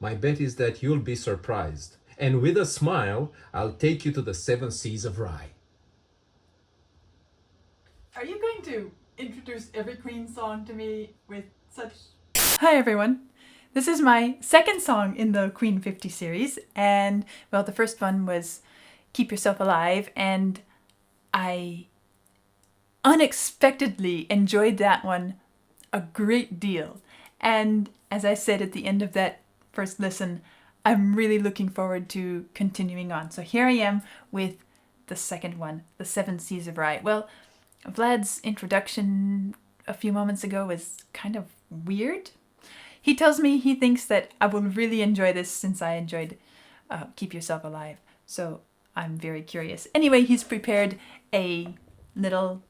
My bet is that you'll be surprised. And with a smile, I'll take you to the seven seas of Rhye. Are you going to introduce every Queen song to me with such... Hi everyone! This is my second song in the Queen 50 series, and well, the first one was Keep Yourself Alive, and I unexpectedly enjoyed that one a great deal. And as I said at the end of that first listen, I'm really looking forward to continuing on. So here I am with the second one, The Seven Seas of Rhye. Well, Vlad's introduction a few moments ago was kind of weird. He tells me he thinks that I will really enjoy this since I enjoyed Keep Yourself Alive. So I'm very curious. Anyway, he's prepared a little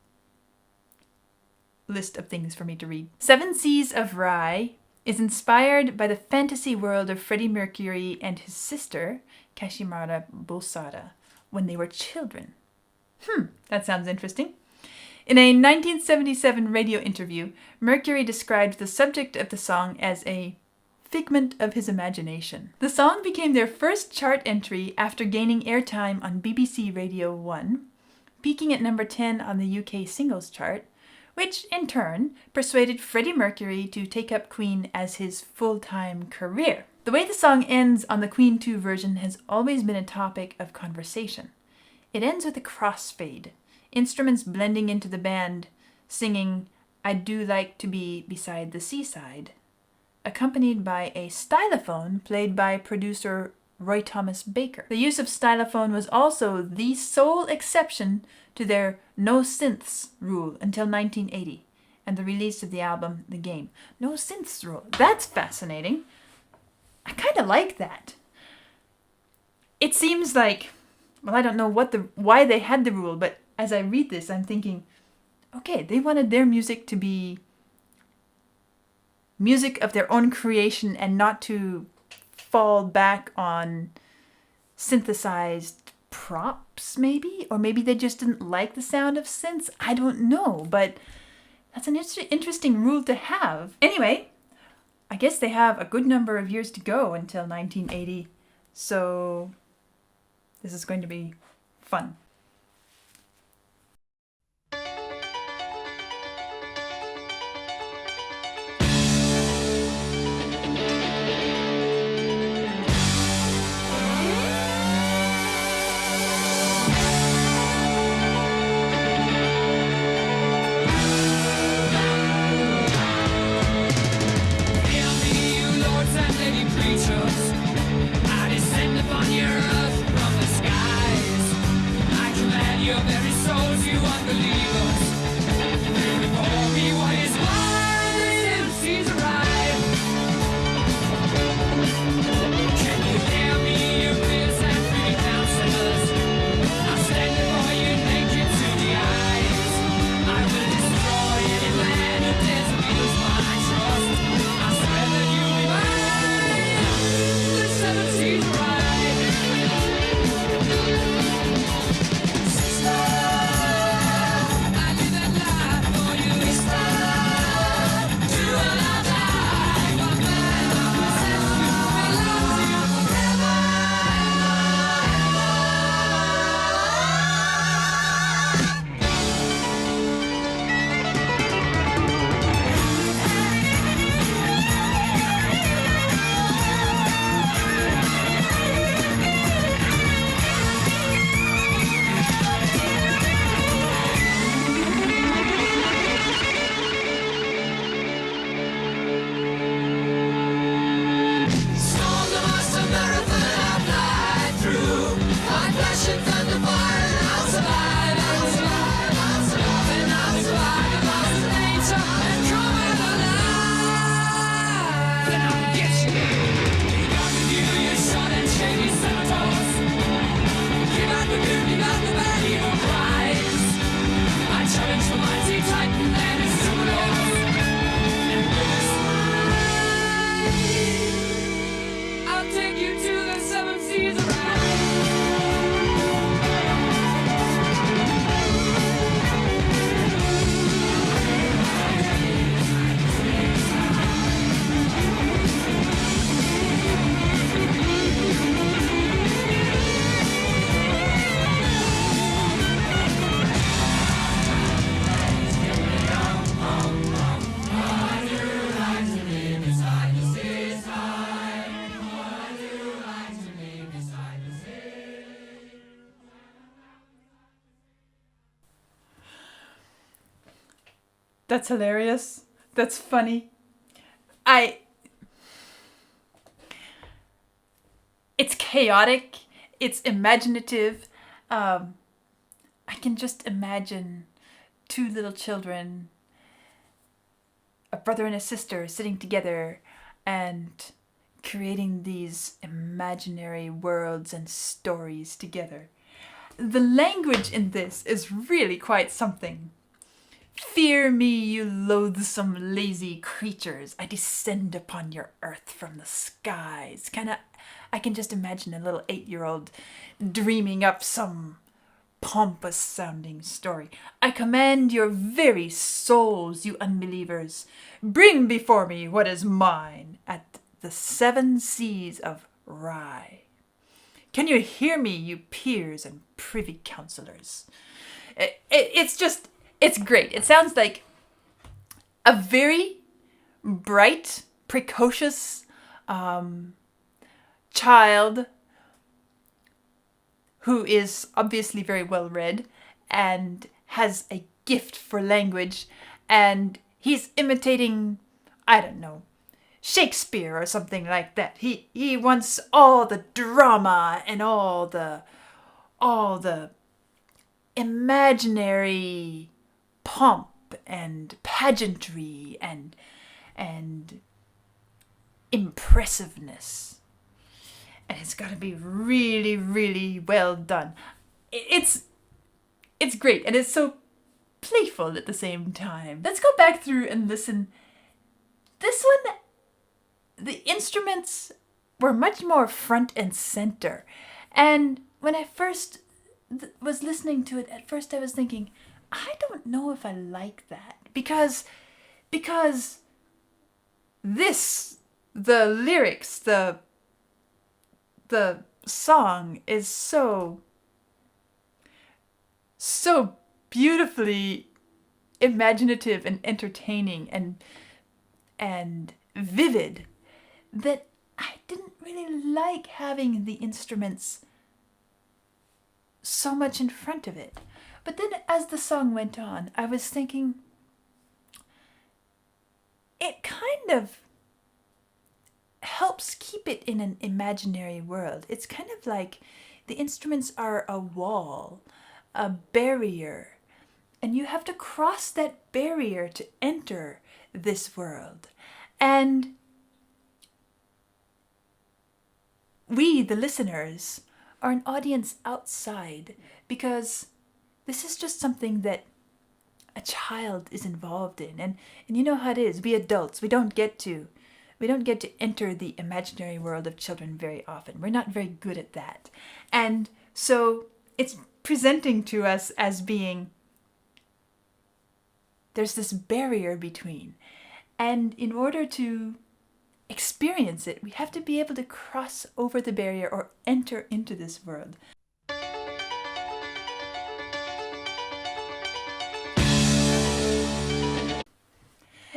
list of things for me to read. Seven Seas of Rhye is inspired by the fantasy world of Freddie Mercury and his sister, Kashimara Bosada, when they were children. That sounds interesting. In a 1977 radio interview, Mercury described the subject of the song as a figment of his imagination. The song became their first chart entry after gaining airtime on BBC Radio 1, peaking at number 10 on the UK singles chart, which in turn persuaded Freddie Mercury to take up Queen as his full-time career. The way the song ends on the Queen 2 version has always been a topic of conversation. It ends with a crossfade, instruments blending into the band, singing "I Do Like to Be Beside the Seaside," accompanied by a stylophone played by producer Roy Thomas Baker. The use of stylophone was also the sole exception to their no synths rule until 1980 and the release of the album The Game. No synths rule. That's fascinating. I kind of like that. It seems like, well, I don't know why they had the rule, but as I read this, I'm thinking, okay, they wanted their music to be music of their own creation and not to fall back on synthesized props, maybe? Or maybe they just didn't like the sound of synths? I don't know, but that's an interesting rule to have. Anyway, I guess they have a good number of years to go until 1980, so this is going to be fun. That's hilarious. That's funny. It's chaotic. It's imaginative. I can just imagine two little children, a brother and a sister, sitting together and creating these imaginary worlds and stories together. The language in this is really quite something. Fear me, you loathsome, lazy creatures. I descend upon your earth from the skies. I can just imagine a little 8-year-old dreaming up some pompous sounding story. I command your very souls, you unbelievers. Bring before me what is mine at the 7 seas of Rhye. Can you hear me, you peers and privy councillors? It's great. It sounds like a very bright, precocious child who is obviously very well read and has a gift for language, and he's imitating, I don't know, Shakespeare or something like that. He wants all the drama and all the imaginary pomp and pageantry and impressiveness. And it's got to be really, really well done. It's great, and it's so playful at the same time. Let's go back through and listen. This one, the instruments were much more front and center. And when I first was listening to it, at first I was thinking, I don't know if I like that. Because this, the lyrics, the song is so beautifully imaginative and entertaining and vivid that I didn't really like having the instruments so much in front of it. But then as the song went on, I was thinking, it kind of helps keep it in an imaginary world. It's kind of like the instruments are a wall, a barrier, and you have to cross that barrier to enter this world. And we, the listeners, are an audience outside, because this is just something that a child is involved in. And you know how it is. We adults, we don't get to enter the imaginary world of children very often. We're not very good at that. And so it's presenting to us as being, there's this barrier between. And in order to experience it, we have to be able to cross over the barrier or enter into this world.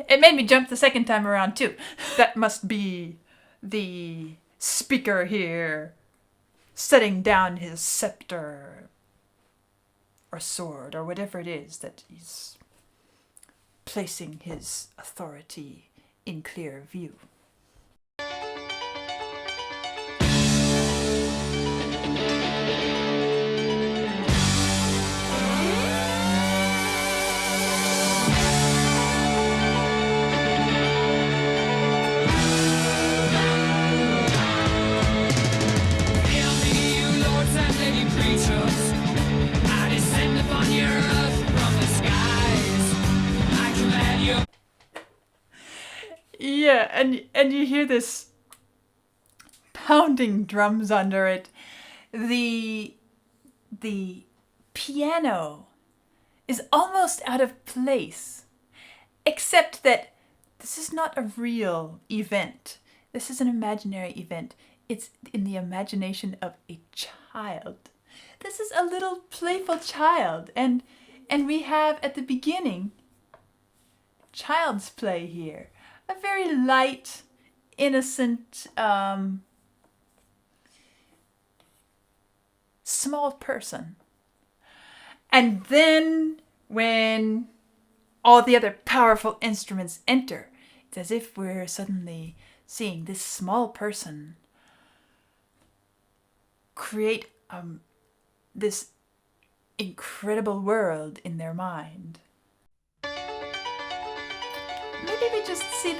It made me jump the second time around too. That must be the speaker here setting down his scepter or sword or whatever it is that he's placing his authority in clear view. Yeah, and you hear this pounding drums under it. The piano is almost out of place, except that this is not a real event. This is an imaginary event. It's in the imagination of a child. This is a little playful child, and we have at the beginning child's play here. A very light, innocent, small person. And then when all the other powerful instruments enter. It's as if we're suddenly seeing this small person create this incredible world in their mind. Maybe we just see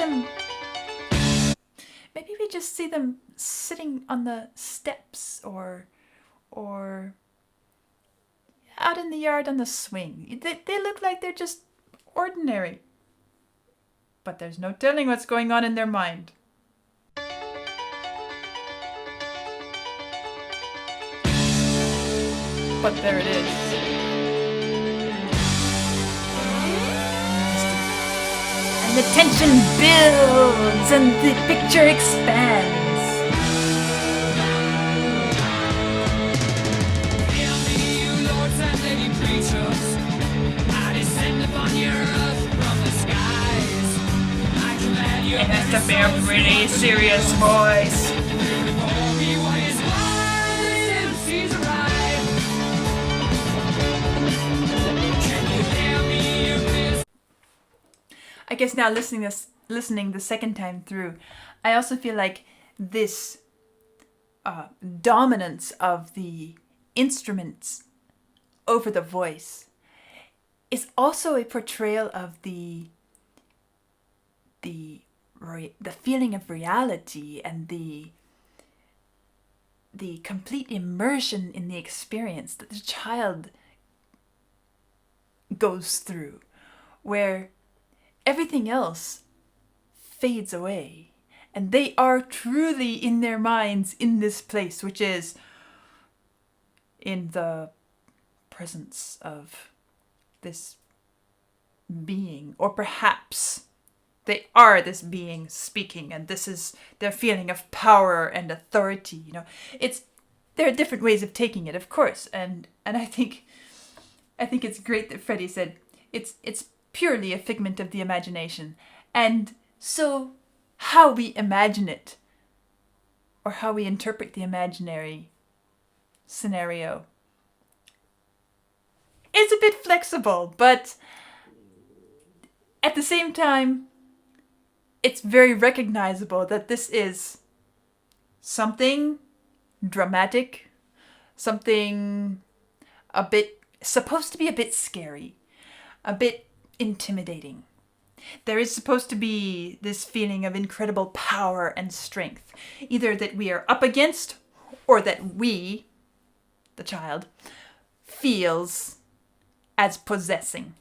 them sitting on the steps or out in the yard on the swing. They look like they're just ordinary. But there's no telling what's going on in their mind. But there it is. And the tension builds and the picture expands. It has to be a pretty serious voice. I guess now listening the second time through, I also feel like this dominance of the instruments over the voice is also a portrayal of the feeling of reality and the complete immersion in the experience that the child goes through, where everything else fades away and they are truly in their minds in this place, which is in the presence of this being, or perhaps they are this being speaking, and this is their feeling of power and authority. There are different ways of taking it, of course, and I think it's great that Freddie said it's purely a figment of the imagination, and so how we imagine it, or how we interpret the imaginary scenario, is a bit flexible, but at the same time, it's very recognizable that this is something dramatic, something supposed to be a bit scary, a bit intimidating. There is supposed to be this feeling of incredible power and strength, either that we are up against or that we, the child, feels as possessing.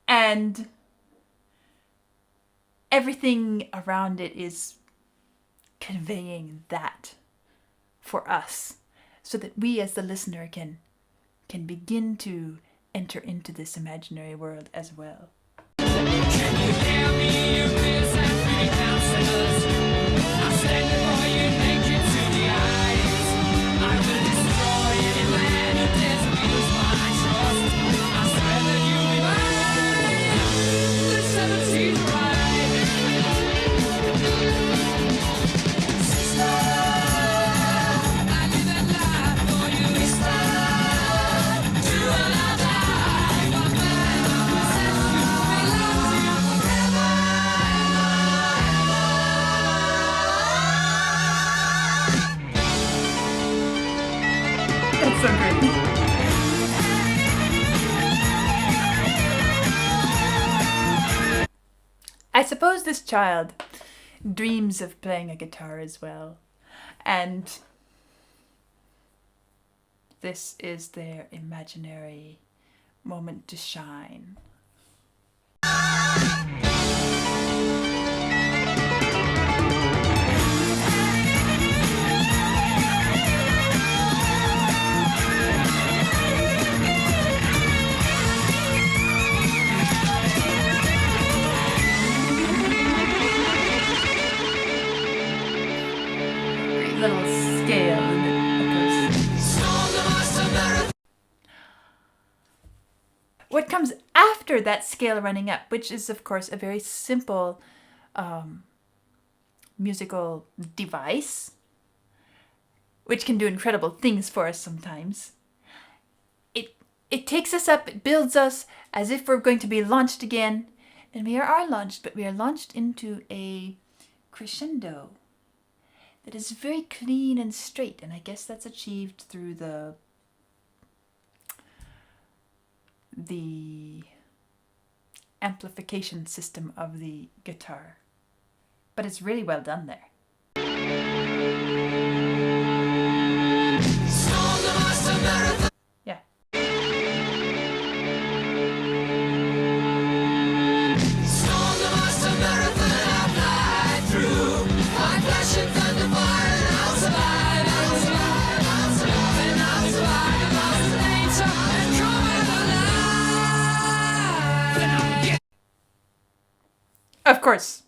And everything around it is conveying that for us, so that we as the listener can begin to enter into this imaginary world as well. Can you hear me, you miss and pretty counselors? I stand before you naked to the eyes. I will destroy any man who dares to lose my trust. I swear that you'll be mine. The 70s ride. Sister, I did that lie for you. Sister, do another. That's so great. I suppose this child dreams of playing a guitar as well, and this is their imaginary moment to shine. Little scale and it goes. What comes after that scale running up, which is of course a very simple musical device, which can do incredible things for us sometimes, it takes us up, it builds us as if we're going to be launched again. And we are launched, but we are launched into a crescendo that is very clean and straight. And I guess that's achieved through the amplification system of the guitar. But it's really well done there. Yeah. Of course.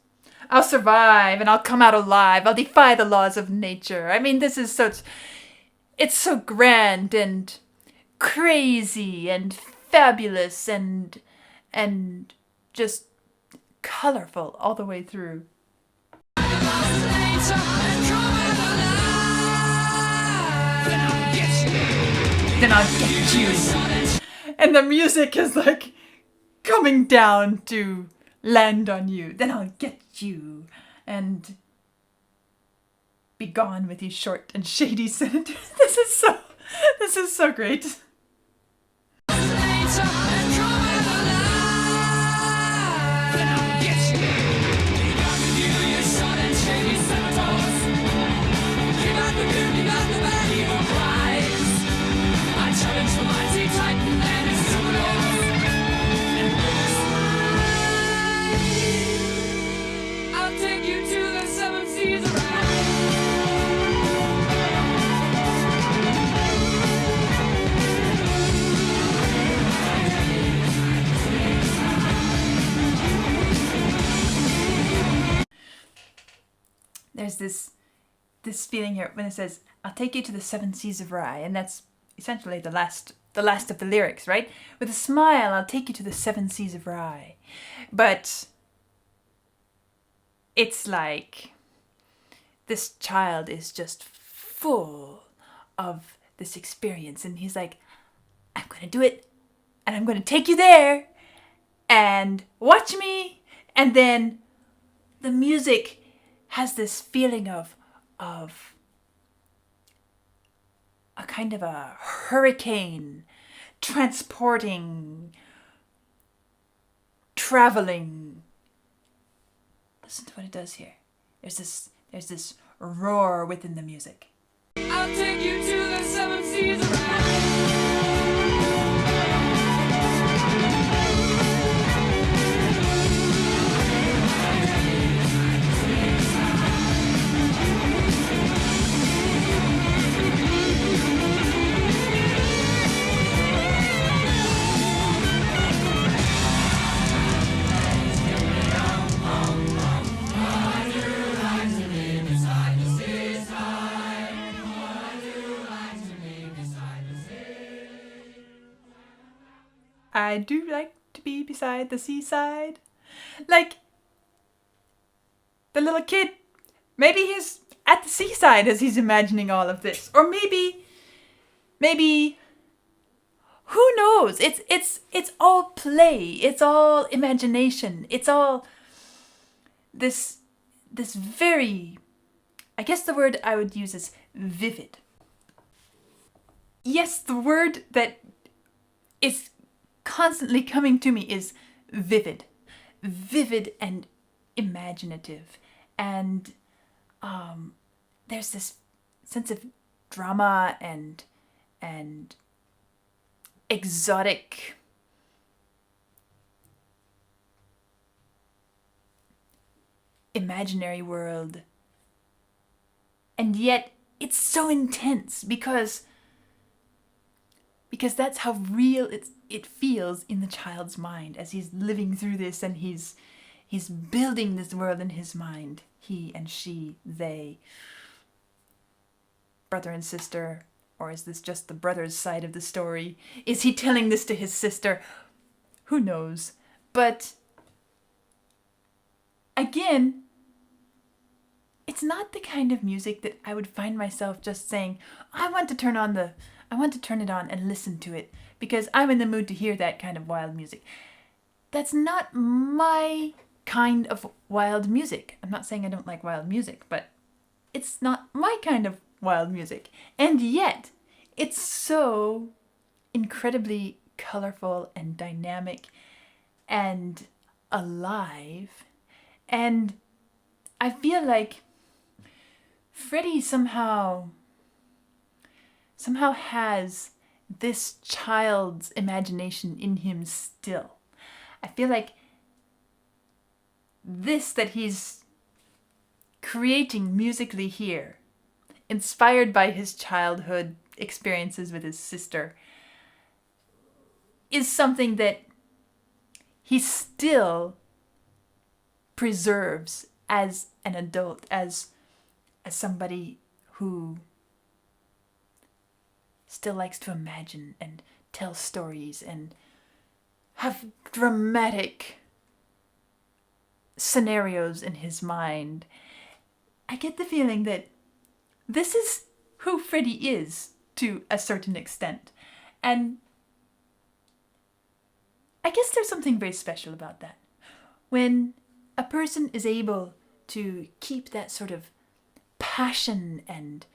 I'll survive and I'll come out alive. I'll defy the laws of nature. I mean, this is it's so grand and crazy and fabulous and just colorful all the way through. Then I'll get you. And the music is like coming down to land on you. Then I'll get you. And be gone with you short and shady senators. This is so great. There's this feeling here when it says, I'll take you to the 7 seas of Rhye, and that's essentially the last of the lyrics, right? With a smile, I'll take you to the 7 seas of Rhye. But it's like this child is just full of this experience, and he's like, I'm going to do it, and I'm going to take you there, and watch me. And then the music has this feeling of a kind of a hurricane transporting, traveling. Listen to what it does here. There's this roar within the music. I'll take you to the 7 seas of I do like to be beside the seaside. Like, the little kid, maybe he's at the seaside as he's imagining all of this. Or maybe, who knows? It's all play. It's all imagination. It's all this very, I guess the word I would use is vivid. Yes, the word that is constantly coming to me is vivid and imaginative, and there's this sense of drama and exotic imaginary world, and yet it's so intense because that's how real it feels in the child's mind as he's living through this, and he's building this world in his mind. He and she, they, brother and sister, or is this just the brother's side of the story? Is he telling this to his sister? Who knows? But again, it's not the kind of music that I would find myself just saying, I want to turn on the I want to turn it on and listen to it because I'm in the mood to hear that kind of wild music. That's not my kind of wild music. I'm not saying I don't like wild music, but it's not my kind of wild music. And yet, it's so incredibly colorful and dynamic and alive. And I feel like Freddie somehow has this child's imagination in him still. I feel like this that he's creating musically here, inspired by his childhood experiences with his sister, is something that he still preserves as an adult, as somebody who still likes to imagine and tell stories and have dramatic scenarios in his mind. I get the feeling that this is who Freddie is to a certain extent. And I guess there's something very special about that. When a person is able to keep that sort of passion and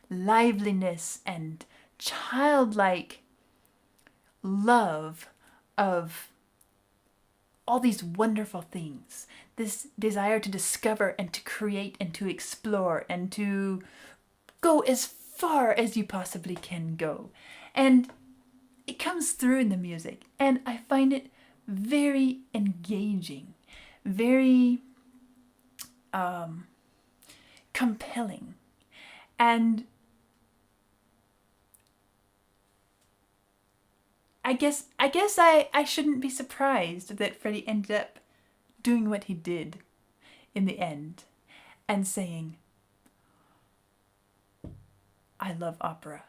liveliness and childlike love of all these wonderful things, this desire to discover and to create and to explore and to go as far as you possibly can go. And it comes through in the music, and I find it very engaging, very compelling. And I guess I shouldn't be surprised that Freddie ended up doing what he did in the end and saying, I love opera.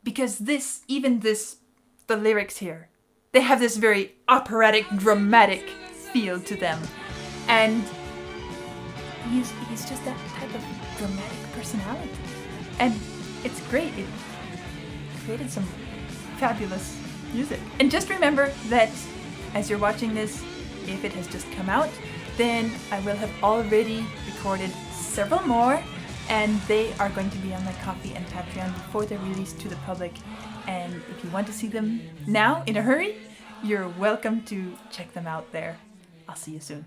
Because the lyrics here, they have this very operatic, dramatic feel to them. And he's just that type of dramatic personality. And it's great. It created some fabulous music. And just remember that as you're watching this, if it has just come out, then I will have already recorded several more, and they are going to be on my Ko-fi and Patreon before they're released to the public. And if you want to see them now in a hurry, you're welcome to check them out there. I'll see you soon.